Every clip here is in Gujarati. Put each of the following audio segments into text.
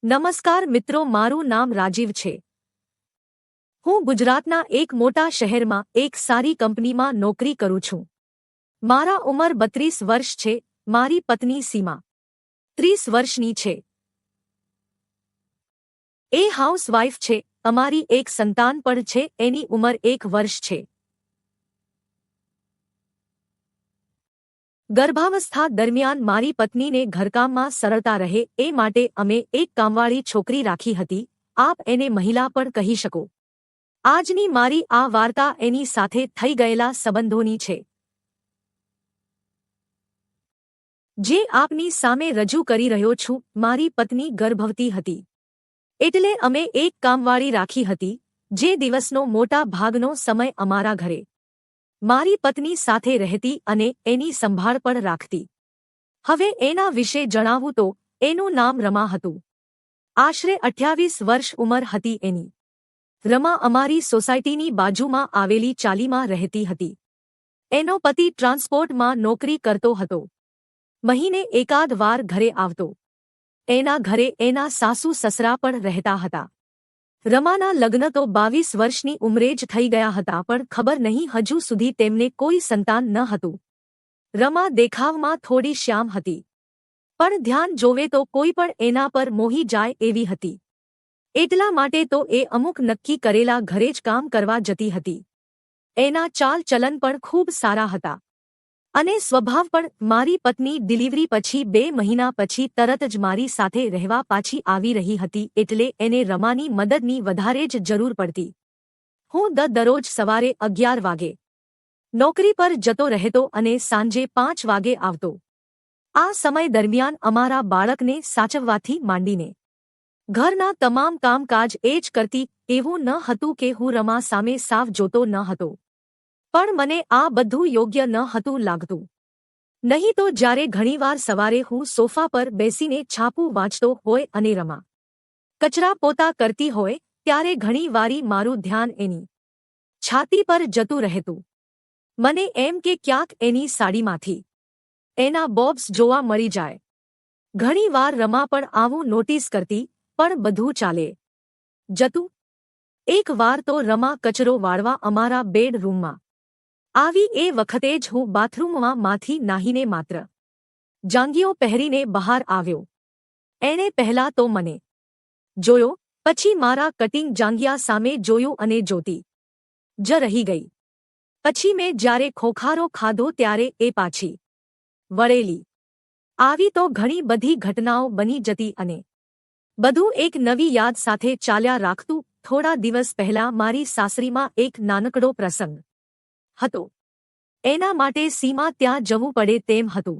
નમસ્કાર મિત્રો, મારું નામ રાજીવ છે। હું ગુજરાતના એક મોટા શહેરમાં એક સારી કંપનીમાં નોકરી કરું છું। મારા ઉંમર 32 વર્ષ છે। મારી પત્ની સીમા 30 વર્ષની છે। એ હાઉસવાઇફ છે। અમારી એક સંતાન પણ છે, એની ઉંમર 1 વર્ષ છે। ગર્ભાવસ્થા દરમિયાન મારી પત્નીને ઘરકામમાં સરળતા રહે એ માટે અમે એક કામવાળી છોકરી રાખી હતી। આપ એને મહિલા પણ કહી શકો। આજની મારી આ વાર્તા એની સાથે થઈ ગયેલા સંબંધોની છે, જે આપની સામે રજૂ કરી રહ્યો છું। મારી પત્ની ગર્ભવતી હતી, એટલે અમે એક કામવાળી રાખી હતી, જે દિવસનો મોટા ભાગનો સમય અમારા ઘરે મારી પત્ની સાથે રહેતી અને એની સંભાળ પણ રાખતી। હવે એના વિશે જણાવું તો એનું નામ રમા હતું। આશરે 28 વર્ષ ઉંમર હતી એની। રમા અમારી સોસાયટીની બાજુમાં આવેલી ચાલીમાં રહેતી હતી। એનો પતિ ટ્રાન્સપોર્ટમાં નોકરી કરતો હતો। મહિને એકાદ વાર ઘરે આવતો। એના ઘરે એના સાસુ સસરા પણ રહેતા હતા। રમાના લગ્ન તો 22 વર્ષની ઉંમરે જ થઈ ગયા હતા, પણ ખબર નહીં હજુ સુધી તેમને કોઈ સંતાન ન હતું। રમા દેખાવમાં થોડી શ્યામ હતી, પણ ધ્યાન જોવે તો કોઈ પણ એના પર મોહી જાય એવી હતી। એટલા માટે તો એ અમુક નક્કી કરેલા ઘરે જ કામ કરવા જતી હતી। એના ચાલ ચલન પણ ખૂબ સારા હતા અને સ્વભાવ પણ। મારી પત્ની ડિલિવરી પછી 2 મહિના પછી તરત જ મારી સાથે રહેવા પાછી આવી રહી હતી, એટલે એને રમાની મદદની વધારે જ જરૂર પડતી। હું દરરોજ સવારે 11 વાગે નોકરી પર જતો રહેતો અને સાંજે 5 વાગે આવતો। આ સમય દરમિયાન અમારા બાળકને સાચવવાથી માંડીને ઘરના તમામ કામકાજ એ જ કરતી। એવું ન હતું કે હું રમા સામે સાવ જોતો ન હતો, પણ મને આ બધું યોગ્ય ન હતું લાગતું। નહીં તો જ્યારે ઘણીવાર સવારે હું સોફા પર બેસીને છાપું વાંચતો હોય અને રમા કચરા પોતા કરતી હોય, ત્યારે ઘણી વારી મારું ધ્યાન એની છાતી પર જતું રહેતું। મને એમ કે ક્યાંક એની સાડીમાંથી એના બોબ્સ જોવા મળી જાય। ઘણી વાર રમા પણ આવું નોટિસ કરતી, પણ બધું ચાલે જતું। એક વાર તો રમા કચરો વાળવા અમારા બેડરૂમમાં આવી। એ વખતે જ હું બાથરૂમમાં માંથી નાહીને માત્ર જાંઘીઓ પહેરીને બહાર આવ્યો। એણે પહેલા તો મને જોયો, પછી મારા કટિંગ જાંઘિયા સામે જોયું અને જોતી જ રહી ગઈ। પછી મેં જ્યારે ખોખારો ખાધો ત્યારે એ પાછી વળેલી આવી તો ઘણી બધી ઘટનાઓ બની જતી અને બધું એક નવી યાદ સાથે ચાલ્યા રાખતું। થોડા દિવસ પહેલા મારી સાસરીમાં એક નાનકડો પ્રસંગ હતો। એના માટે સીમા ત્યાં જવું પડે તેમ હતું।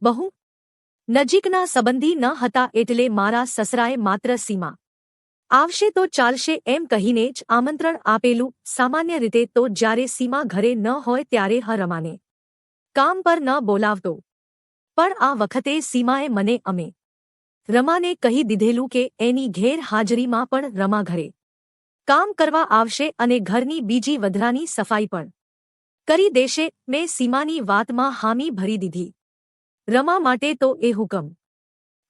બહુ નજીકના સંબંધી ન હતા, એટલે મારા સસરાએ માત્ર સીમા આવશે તો ચાલશે એમ કહીને જ આમંત્રણ આપેલું। સામાન્ય રીતે તો જ્યારે સીમા ઘરે ન હોય ત્યારે રમાને કામ પર ન બોલાવતો, પણ આ વખતે સીમાએ મને અમે રમાને કહી દીધેલું કે એની ગેરહાજરીમાં પણ રમા ઘરે કામ કરવા આવશે અને ઘરની બીજી વધારાની સફાઈ પણ કરી દેશે। મેં સીમાની વાતમાં હામી ભરી દીધી। રમા માટે તો એ હુકમ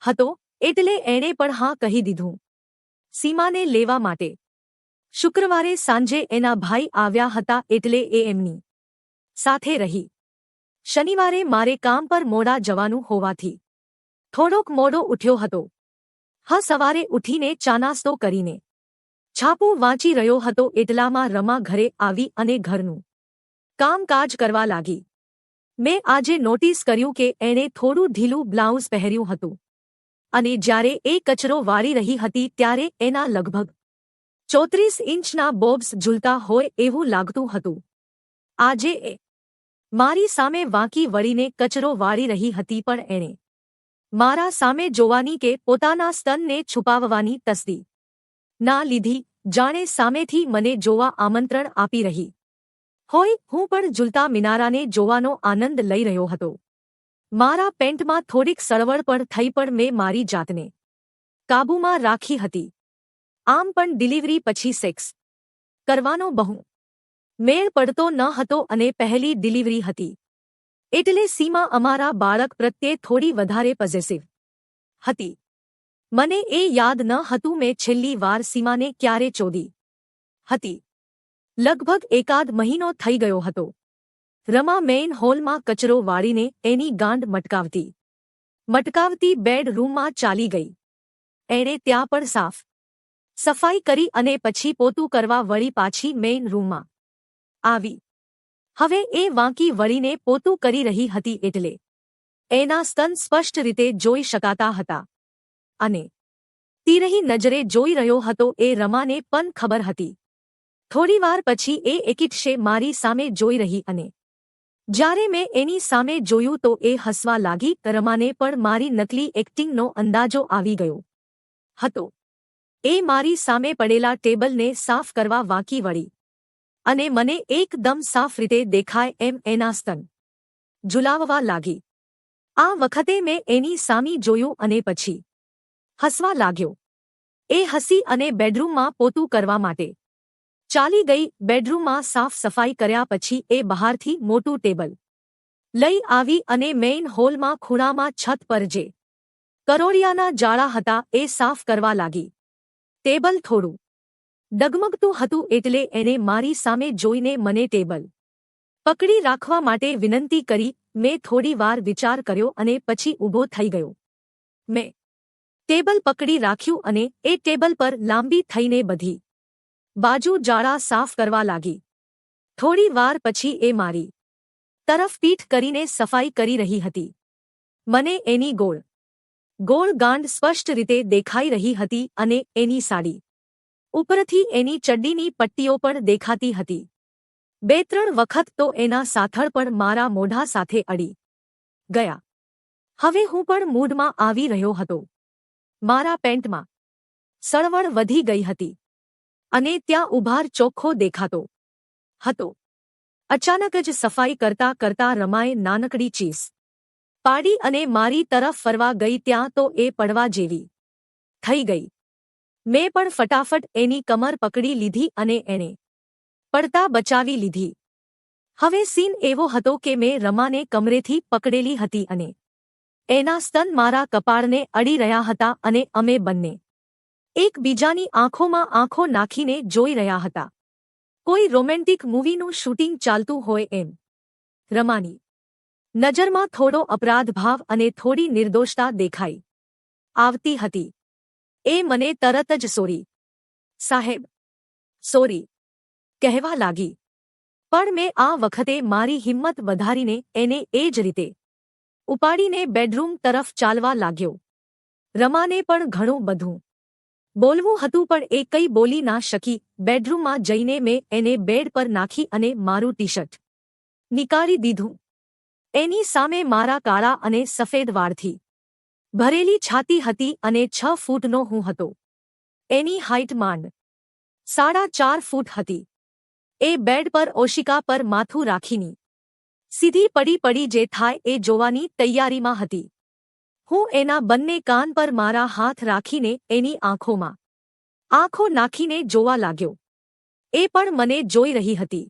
હતો, એટલે એણે પણ હા કહી દીધું સીમાને લેવા માટે। શુક્રવારે સાંજે એના ભાઈ આવ્યા હતા, એટલે એ એમની સાથે રહી। શનિવારે મારે કામ પર મોડા જવાનું હોવાથી થોડોક મોડો ઉઠ્યો હતો। સવારે ઉઠીને ચાનાસ્તો કરીને છાપું વાંચી રહ્યો હતો, એટલામાં રમા ઘરે આવી અને ઘરનું કામકાજ કરવા લાગી। મેં આજે નોટિસ કર્યું કે એણે થોડું ઢીલું બ્લાઉઝ પહેર્યું હતું અને જ્યારે એ કચરો વાળી રહી હતી ત્યારે એના લગભગ 34 ઇંચના બોબ્સ ઝૂલતા હોય એવું લાગતું હતું। આજે એ મારી સામે વાંકી વળીને કચરો વાળી રહી હતી, પણ એણે મારા સામે જોવાની કે પોતાના સ્તનને છુપાવવાની તસ્દી ના લીધી, જાણે સામેથી મને જોવા આમંત્રણ આપી રહી હોય। હું પણ ઝૂલતા મિનારાને જોવાનો આનંદ લઈ રહ્યો હતો। મારા પેન્ટમાં થોડીક સળવળ પણ થઈ, પણ મેં મારી જાતને કાબૂમાં રાખી હતી। આમ પણ ડિલિવરી પછી સેક્સ કરવાનો બહુ મેળ પડતો ન હતો અને પહેલી ડિલિવરી હતી, એટલે સીમા અમારા બાળક પ્રત્યે થોડી વધારે પોઝેસિવ હતી। મને એ યાદ ન હતું મેં છેલ્લી વાર સીમાને ક્યારે ચોદી હતી. લગભગ એકાદ મહિનો થઈ ગયો હતો. રમા મેઇન હોલમાં કચરો વાળીને એની ગાંડ મટકાવતી બેડરૂમમાં ચાલી ગઈ. એણે ત્યાં પણ સફાઈ કરી અને પછી પોતું કરવા વળી પાછી મેઇન રૂમમાં આવી. હવે એ વાંકી વળીને પોતું કરી રહી હતી એટલે એના સ્તન સ્પષ્ટ રીતે જોઈ શકાતા હતા. અને તીરહી નજરે જોઈ રહ્યો હતો એ રમાને પણ ખબર હતી. થોડીવાર પછી એ એકીટશે મારી સામે જોઈ રહી અને જ્યારે મેં એની સામે જોયું તો એ હસવા લાગી. રમાને પણ મારી નકલી એક્ટિંગનો અંદાજો આવી ગયો હતો. એ મારી સામે પડેલા ટેબલને સાફ કરવા વાંકી વળી અને મને એકદમ સાફ રીતે દેખાય એમ એના સ્તન ઝુલાવવા લાગી. આ વખતે મેં એની સામી જોયું અને પછી હસવા લાગ્યો. એ હસી અને બેડરૂમમાં પોતું કરવા માટે ચાલી ગઈ. બેડરૂમમાં સાફ સફાઈ કર્યા પછી એ બહારથી મોટું ટેબલ લઈ આવી અને મેઇન હોલમાં ખૂણામાં છત પર જે કરોળિયાના જાળા હતા એ સાફ કરવા લાગી. ટેબલ થોડું ડગમગતું હતું એટલે એને મારી સામે જોઈને મને ટેબલ પકડી રાખવા માટે વિનંતી કરી. મેં થોડી વાર વિચાર કર્યો અને પછી ઊભો થઈ ગયો. મેં ટેબલ પકડી રાખ્યું અને એ ટેબલ પર લાંબી થઈને બધી બાજુ જાળા સાફ કરવા લાગી. થોડી વાર પછી એ મારી તરફ પીઠ કરીને સફાઈ કરી રહી હતી. મને એની ગોળ ગાંડ સ્પષ્ટ રીતે દેખાઈ રહી હતી અને એની સાડી ઉપરથી એની ચડ્ડીની પટ્ટીઓ પણ દેખાતી હતી. 2-3 વખત તો એના સાથળ પણ મારા મોઢા સાથે અડી ગયા. હવે હું પણ મૂડમાં આવી રહ્યો હતો. મારા પેન્ટમાં સળવળ વધી ગઈ હતી અને ત્યાં ઉભાર ચોખ્ખો દેખાતો હતો. અચાનક જ સફાઈ કરતા રમાએ નાનકડી ચીસ પાડી અને મારી તરફ ફરવા ગઈ. ત્યાં તો એ પડવા જેવી થઈ ગઈ. મેં પણ ફટાફટ એની કમર પકડી લીધી અને એને પડતા બચાવી લીધી. હવે સીન એવો હતો કે મેં રમાને કમરેથી પકડેલી હતી અને એના સ્તન મારા કપાળને અડી રહ્યા હતા અને અમે બંને એકબીજાની આંખોમાં આંખો નાખીને જોઈ રહ્યા હતા. કોઈ રોમેન્ટિક મૂવીનું શૂટિંગ ચાલતું હોય એમ. રમાની નજરમાં થોડો અપરાધભાવ અને થોડી નિર્દોષતા દેખાઈ આવતી હતી. એ મને તરત જ સોરી સાહેબ સોરી કહેવા લાગી. પણ મેં આ વખતે મારી હિંમત વધારીને એને એ જ રીતે ઉપાડીને બેડરૂમ તરફ ચાલવા લાગ્યો. રમાને પણ ઘણું બધું બોલવું હતું પણ એ કંઈ બોલી ના શકી. બેડરૂમમાં જઈને મેં એને બેડ પર નાખી અને મારું ટી-શર્ટ નીકાળી દીધું. એની સામે મારા કાળા અને સફેદ વાળથી ભરેલી છાતી હતી અને 6 ફૂટનો હું હતો. એની હાઇટ માંડ 4.5 ફૂટ હતી. એ બેડ પર ઓશિકા પર માથું રાખીની સીધી પડી જે થાય એ જોવાની તૈયારીમાં હતી. હું એના બંને કાન પર મારા હાથ રાખીને એની આંખોમાં આંખો નાખીને જોવા લાગ્યો. એ પણ મને જોઈ રહી હતી.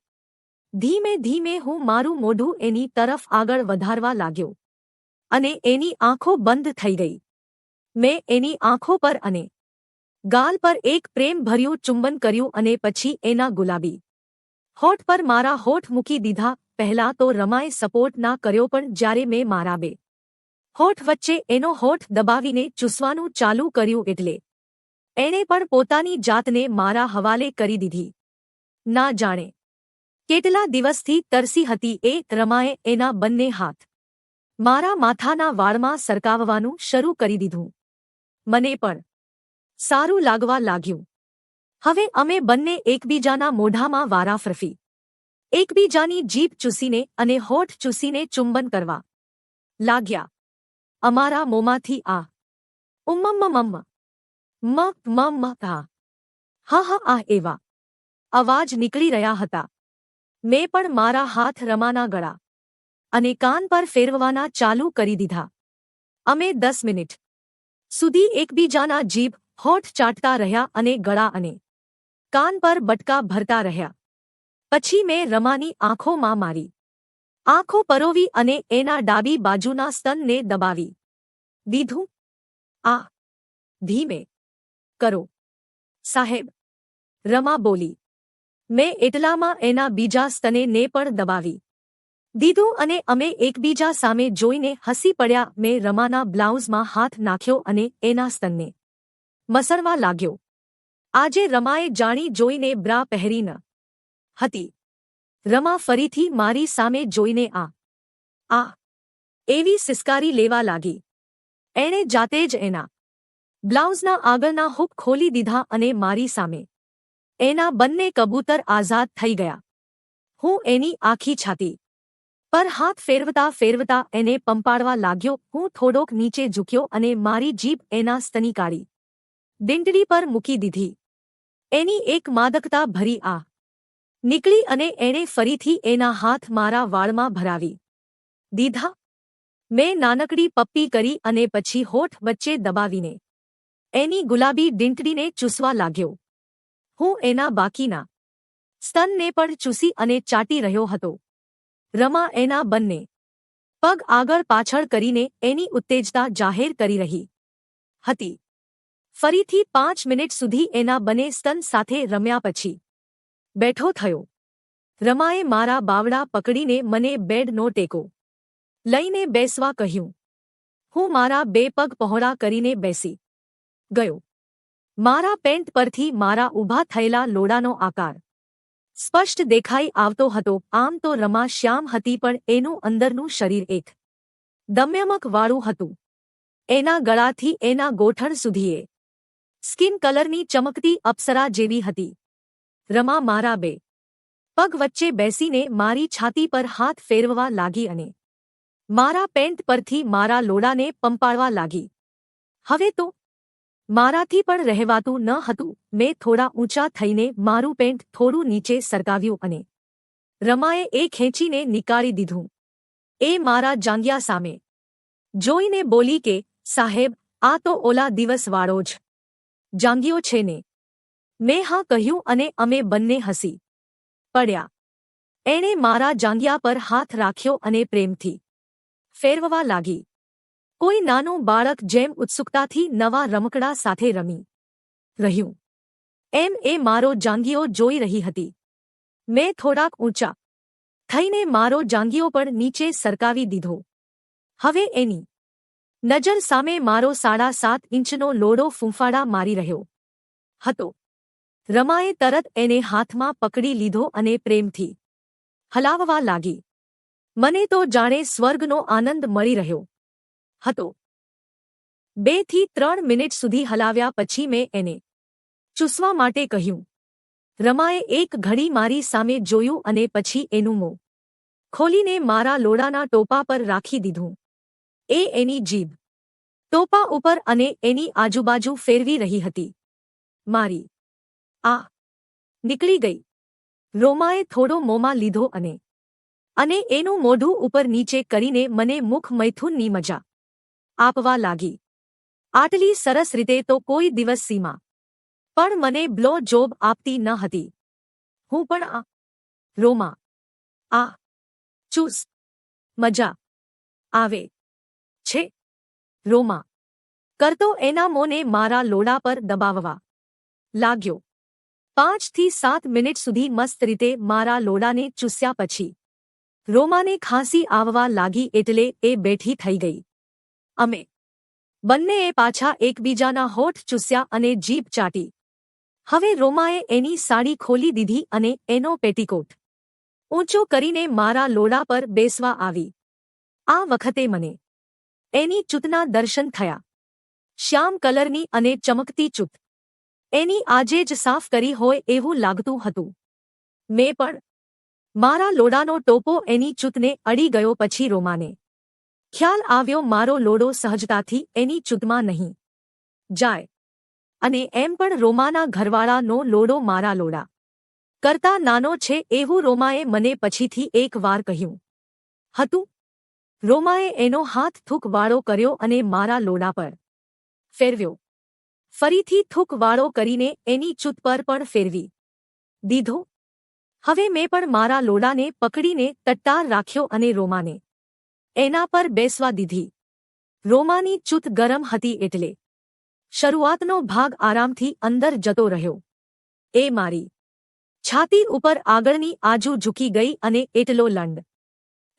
ધીમે ધીમે હું મારું મોઢું એની તરફ આગળ વધારવા લાગ્યો અને એની આંખો બંધ થઈ ગઈ. મેં એની આંખો પર અને ગાલ પર એક પ્રેમભર્યું ચુંબન કર્યું અને પછી એના ગુલાબી હોઠ પર મારા હોઠ મૂકી દીધા. પહેલા તો રમાએ સપોર્ટ ના કર્યો પણ જ્યારે મેં મારા 2 હોઠ વચ્ચે એનો હોઠ દબાવીને ચૂસવાનું ચાલુ કર્યું એટલે એણે પણ પોતાની જાતને મારા હવાલે કરી દીધી. ના જાણે કેટલા દિવસથી તરસી હતી એ. રમાએ એના બંને હાથ મારા માથાના વાળમાં સરકાવવાનું શરૂ કરી દીધું. મને પણ સારું લાગવા લાગ્યું. હવે અમે બંને એકબીજાના મોઢામાં વારાફરતી એકબીજાની જીભ ચૂસીને અને હોઠ ચૂસીને ચુંબન કરવા લાગ્યા. અમારા મોંમાંથી આ હા એવા અવાજ નીકળી રહ્યા હતા. મેં પણ મારા હાથ રમાના ગળા અને કાન પર ફેરવવાના ચાલુ કરી દીધા. અમે 10 મિનિટ સુધી એકબીજાના જીભ હોઠ ચાટતા રહ્યા અને ગળા અને કાન પર બટકા ભરતા રહ્યા. પછી મેં રમાની આંખોમાં મારી આંખો પરોવી અને એના ડાબી બાજુના સ્તનને દબાવી દીધું. આ ધીમે કરો સાહેબ, રમા બોલી. મેં એટલામાં એના બીજા સ્તને ને પણ દબાવી દીધું અને અમે એકબીજા સામે જોઈને હસી પડ્યા. મેં રમાના બ્લાઉઝમાં હાથ નાખ્યો અને એના સ્તનને મસળવા લાગ્યો. આજે રમાએ જાણી જોઈને બ્રા પહેરી ન હતી. રમા ફરીથી મારી સામે જોઈને આ એવી સિસકારી લેવા લાગી. એણે જાતે જ એના બ્લાઉઝના આગળના હૂક ખોલી દીધા અને મારી સામે એના બંને કબૂતર આઝાદ થઈ ગયા. હું એની આખી છાતી પર હાથ ફેરવતા ફેરવતા એને પંપાડવા લાગ્યો. હું થોડોક નીચે ઝૂક્યો અને મારી જીભ એના સ્તની કાળી દીંડડી પર મૂકી દીધી. એની એક માદકતા ભરી નીકળી અને એણે ફરીથી એના હાથ મારા વાળમાં ભરાવી દીધા. મેં નાનકડી પપ્પી કરી અને પછી હોઠ વચ્ચે દબાવીને એની ગુલાબી ડીંટડીને ચૂસવા લાગ્યો. હું એના બાકીના સ્તનને પણ ચૂસી અને ચાટી રહ્યો હતો. રમા એના બંને પગ આગળ પાછળ કરીને એની ઉત્તેજતા જાહેર કરી રહી હતી. ફરીથી 5 મિનિટ સુધી એના બંને સ્તન સાથે રમ્યા પછી બેઠો થયો. રમાએ મારા બાવડા પકડીને મને બેડનો ટેકો લઈને બેસવા કહ્યું. હું મારા 2 પગ પહોળા કરીને બેસી ગયો. મારા પેન્ટ પરથી મારા ઊભા થયેલા લોડાનો આકાર સ્પષ્ટ દેખાઈ આવતો હતો. આમ તો રમા શ્યામ હતી પણ એનું અંદરનું શરીર એક દમયમકવાળું હતું. એના ગળાથી એના ગોઠણ સુધીએ સ્કિન કલરની ચમકતી અપ્સરા જેવી હતી. રમા મારા 2 પગ વચ્ચે બેસીને મારી છાતી પર હાથ ફેરવવા લાગી અને મારા પેન્ટ પરથી મારા લોડાને પંપાળવા લાગી. હવે તો મારાથી પણ રહેવાતું ન હતું. મેં થોડા ઊંચા થઈને મારું પેન્ટ થોડું નીચે સરકાવ્યું અને રમાએ એ ખેંચીને નીકાળી દીધું. એ મારા જાંઘિયા સામે જોઈને બોલી કે સાહેબ, આ તો ઓલા દિવસવાળો જ જાંઘિયો છે ને? મેં હા કહ્યું અને અમે બંને હસી પડ્યા. એણે મારા જાંઘિયા પર હાથ રાખ્યો અને પ્રેમથી ફેરવવા લાગી. કોઈ નાનું બાળક જેમ ઉત્સુકતાથી નવા રમકડા સાથે રમી રહ્યું એમ એ મારો જાંઘિયો જોઈ રહી હતી. મેં થોડાક ઊંચા થઈને મારો જાંઘિયો પણ નીચે સરકાવી દીધો. હવે એની નજર સામે મારો 7.5 ઇંચનો લોડો ફૂંફાડા મારી રહ્યો હતો. રમાએ તરત એને હાથમાં પકડી લીધો અને પ્રેમથી હલાવવા લાગી. મને તો જાણે સ્વર્ગનો આનંદ મળી રહ્યો હતો. 2 થી 3 મિનિટ સુધી હલાવ્યા પછી મેં એને ચૂસવા માટે કહ્યું. રમાએ એક ઘડી મારી સામે જોયું અને પછી એનું મોં ખોલીને મારા લોડાના ટોપા પર રાખી દીધું. એ એની જીભ ટોપા ઉપર અને એની આજુબાજુ ફેરવી રહી હતી. મારી નીકળી ગઈ. રોમાએ થોડો મોંમાં લીધો અને એનું મોઢું ઉપર નીચે કરીને મને મુખ મૈથુનની મજા આપવા લાગી. આટલી સરસ રીતે તો કોઈ દિવસ સીમા પણ મને બ્લો જોબ આપતી ન હતી. હું પણ રોમા ચૂસ મજા આવે છે રોમા કરતો એના મોંને મારા લોડા પર દબાવવા લાગ્યો. 5 થી 7 મિનિટ સુધી મસ્ત રીતે મારા લોડાને ચૂસ્યા પછી રોમાને ખાંસી આવવા લાગી એટલે એ બેઠી થઈ ગઈ. અમે બંનેએ પાછા એકબીજાના હોઠ ચૂસ્યા અને જીભ ચાટી. હવે રોમાએ એની સાડી ખોલી દીધી અને એનો પેટીકોટ ઊંચો કરીને મારા લોડા પર બેસવા આવી. આ વખતે મને એની ચૂતના દર્શન થયા. શ્યામ કલરની અને ચમકતી ચૂત. એની આજે જ સાફ કરી હોય એવું લાગતું હતું. મેં પણ મારા લોડાનો ટોપો એની ચૂતને અડી ગયો પછી રોમાને ખ્યાલ આવ્યો મારો લોડો સહજતાથી એની ચૂતમાં નહીં જાય અને એમ પણ રોમાના ઘરવાળાનો લોડો મારા લોડા કરતા નાનો છે એવું રોમાએ મને પછીથી એક વાર કહ્યું હતું. રોમાએ એનો હાથ થૂંકવાળો કર્યો અને મારા લોડા પર ફેરવ્યો. ફરીથી થૂંકવાળો કરીને એની ચૂત પર પણ ફેરવી દીધો. હવે મેં પણ મારા લોડાને પકડીને તટ્ટાર રાખ્યો અને રોમાને એના પર બેસવા દીધી. રોમાની ચૂત ગરમ હતી એટલે શરૂઆતનો ભાગ આરામથી અંદર જતો રહ્યો. એ મારી છાતી ઉપર આગળની આજુ ઝૂકી ગઈ અને એટલો લંડ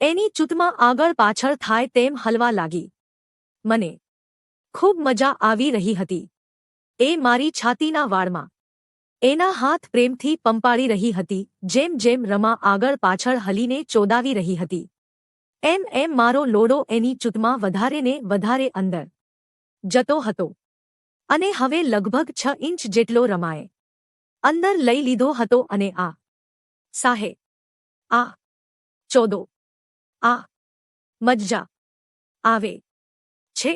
એની ચૂંટમાં આગળ પાછળ થાય તેમ હલવા લાગી. મને ખૂબ મજા આવી રહી હતી. એ મારી છાતીના વાળમાં એના હાથ પ્રેમથી પંપાળી રહી હતી, જેમ જેમ રમા આગળ પાછળ હલીને ચોદાવી રહી હતી. એમ એમ મારો લોડો એની ચૂંટમાં વધારે ને વધારે અંદર જતો હતો અને હવે લગભગ 6 ઇંચ જેટલો રમાએ અંદર લઈ લીધો હતો. અને આ સાહે આ ચોદો આ મજા આવે છે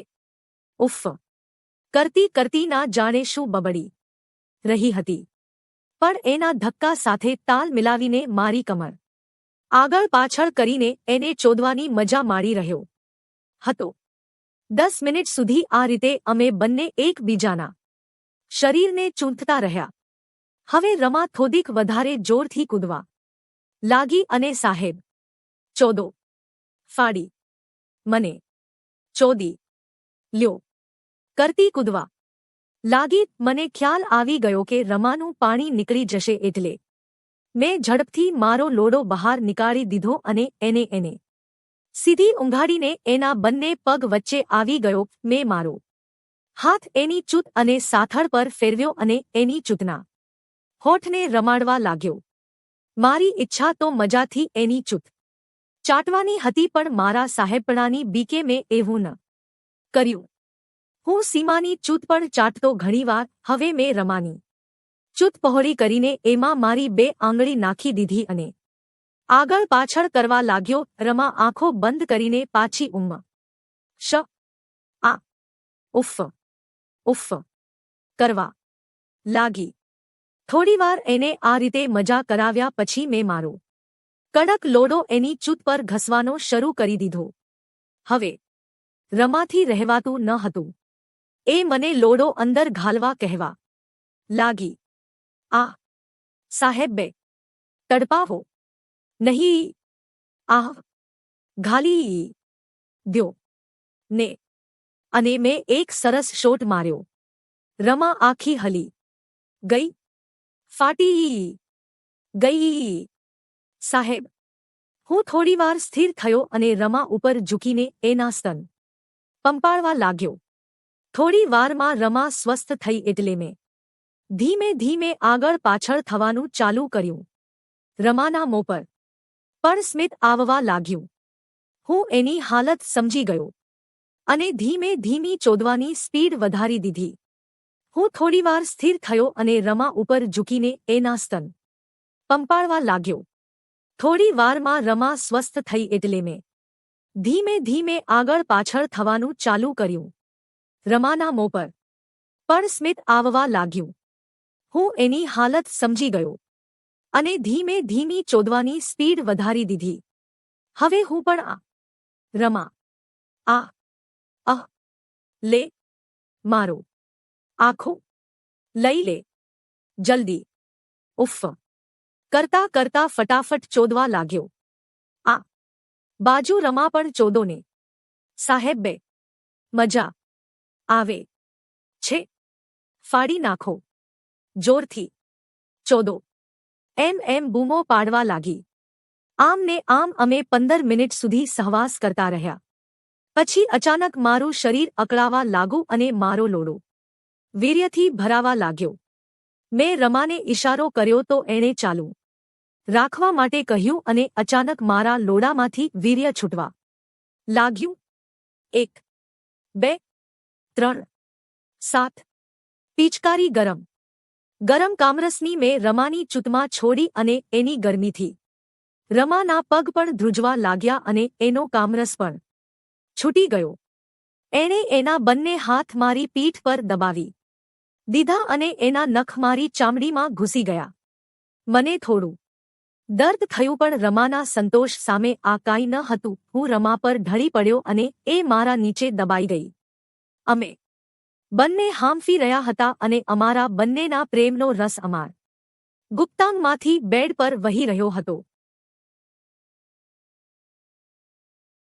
ઉફ કરતી કરતી ના જાણે શું બબડી રહી હતી, પણ એના ધક્કા સાથે તાલ મિલાવીને મારી કમર આગળ પાછળ કરીને એને ચોદવાની મજા માણી રહ્યો હતો. 10 મિનિટ સુધી આ રીતે અમે બંને એકબીજાના શરીરને ચૂંટતા રહ્યા. હવે રમા થોડીક વધારે જોરથી કૂદવા લાગી અને સાહેબ ચોદો ફાડી મને ચોદી લ્યો કરતી કૂદવા લાગી. મને ખ્યાલ આવી ગયો કે રમાનું પાણી નીકળી જશે એટલે મેં ઝડપથી મારો લોડો બહાર નીકાળી દીધો અને એને સીધી ઊંઘાડીને એના બંને પગ વચ્ચે આવી ગયો. મેં મારો હાથ એની ચૂંટ અને સાથળ પર ફેરવ્યો અને એની ચૂંટના હોઠને રમાડવા લાગ્યો. મારી ઈચ્છા તો મજાથી એની ચૂંટ ચાટવાની હતી, પણ મારા સાહેબપણાની બીકે મેં એવું ન કર્યું. હું સીમાની ચૂંટ પણ ચાટતો ઘણીવાર. હવે મેં રમાની ચૂંટ પહોળી કરીને એમાં મારી 2 આંગળી નાખી દીધી અને આગળ પાછળ કરવા લાગ્યો. રમા આંખો બંધ કરીને પાછી શ આ ઉફ ઉફ કરવા લાગી. થોડીવાર એને આ રીતે મજા કરાવ્યા પછી મેં મારો કડક લોડો એની ચૂંટ પર ઘસવાનો શરૂ કરી દીધો. હવે રમાથી રહેવાતું ન હતું. એ મને લોડો અંદર ઘાલવા કહેવા લાગી, આ સાહેબ બે તડપાવો નહીં, આહ ઘાલી દ્યો ને. અને મેં એક સરસ શોટ માર્યો. રમા આખી હલી ગઈ, ફાટી ગઈ. સાહેબ હું થોડીવાર સ્થિર થયો અને રમા ઉપર ઝૂકીને એના સ્તન પંપાળવા લાગ્યો. થોડી વારમાં રમા સ્વસ્થ થઈ એટલે મેં ધીમે ધીમે આગળ પાછળ થવાનું ચાલુ કર્યું. રમાના મોં પર પણ સ્મિત આવવા લાગ્યું. હું એની હાલત સમજી ગયો અને ધીમી ચોદવાની સ્પીડ વધારી દીધી. હું થોડીવાર સ્થિર થયો અને રમા ઉપર ઝૂકીને એના સ્તન પંપાળવા લાગ્યો. થોડી વારમાં રમા સ્વસ્થ થઈ એટલે મેં ધીમે આગળ પાછળ થવાનું ચાલુ કર્યું. રમાના મોં પર પણ સ્મિત આવવા લાગ્યું. હું એની હાલત સમજી ગયો અને ધીમી ચોદવાની સ્પીડ વધારી દીધી. હવે હું પણ આ રમા આ લે મારો આખો લઈ લે જલ્દી ઉફ કરતા કરતા ફટાફટ ચોદવા લાગ્યો. આ બાજુ રમા પણ ચોદો ને. સાહેબ બે મજા આવે છે, ફાડી નાખો, જોરથી ચોદો એમ બૂમો પાડવા લાગી. આમ ને આમ અમે 15 મિનિટ સુધી સહવાસ કરતા રહ્યા. પછી અચાનક મારું શરીર અકળાવા લાગ્યું અને મારો લોડો વીર્યથી ભરાવા લાગ્યો. મેં રમાને ઇશારો કર્યો તો એણે ચાલુ રાખવા માટે કહ્યું અને અચાનક મારા લોડામાંથી વીર્ય છૂટવા લાગ્યું. 1 2 3 7 પિચકારી ગરમ કામરસની મેં રમાની ચૂંટમાં છોડી અને એની ગરમીથી રમાના પગ પણ ધ્રુજવા લાગ્યા અને એનો કામરસ પણ છૂટી ગયો. એણે એના બંને હાથ મારી પીઠ પર દબાવી દીધા અને એના નખ મારી ચામડીમાં ઘૂસી ગયા. મને થોડું દર્દ થયું, પણ રમાના સંતોષ સામે આ કાંઈ ન હતું. હું રમા પર ઢળી પડ્યો અને એ મારા નીચે દબાઈ ગઈ. અમે બંને હાંફી રહ્યા હતા અને અમારા બંનેના પ્રેમનો રસ અમાર ગુપ્તાંગમાંથી બેડ પર વહી રહ્યો હતો.